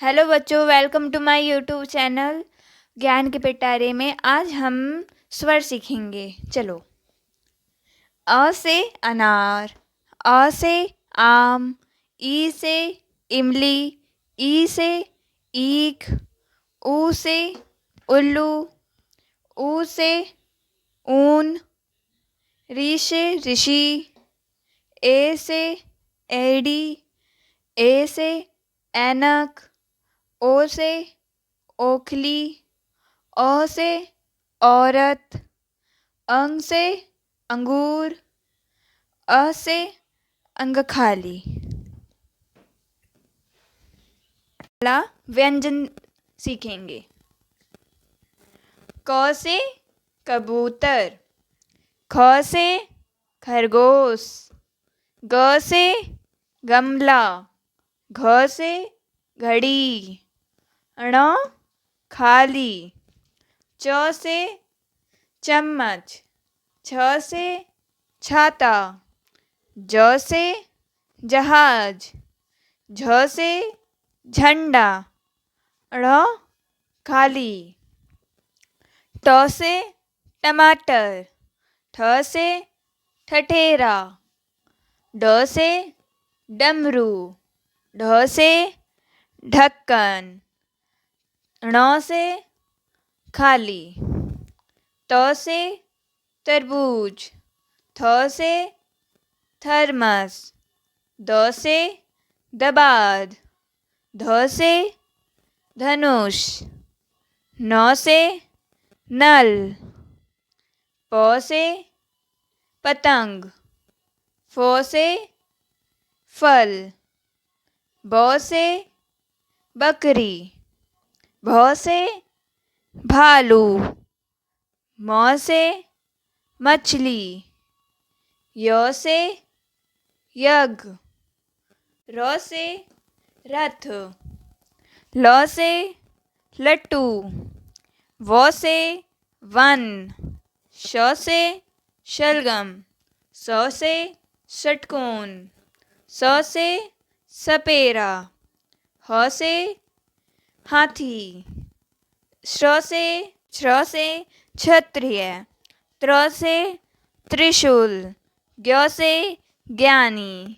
Hello बच्चों, welcome to my YouTube channel ज्ञान के पिटारे में। आज हम स्वर सीखेंगे। चलो। अ से अनार, अ से आम, ई से इमली, ई से ईख, ऊ से उल्लू, ऊ से ऊन, री से ऋषि, ए से एड़ी, ए से ऐनक, ओ से ओखली, अ से औरत, अंग से अंगूर, अ से अंगखाली। पहला व्यंजन सीखेंगे। क से कबूतर, ख से खरगोश, ग से गमला, घ से घड़ी, ण खाली, च से चम्मच, छ से छाता, ज से जहाज, झ से झंडा, ड़ खाली, ट से टमाटर, ठ से ठठेरा, ड से डमरू, ढ से ढक्कन, ण से खाली, त से तरबूज, थ से थर्मस, द से दबाद, ध से धनुष, न से नल, प से पतंग, फ से फल, ब से बकरी, भ से भालू, म से मछली, य से यज्ञ, र से रथ, ल से लट्टू, व से वन, श से शलगम, स से षटकोण, स से सपेरा, ह से हाथी, श्र से क्षत्रिय, त्र से त्रिशूल, ज्ञ से ज्ञानी।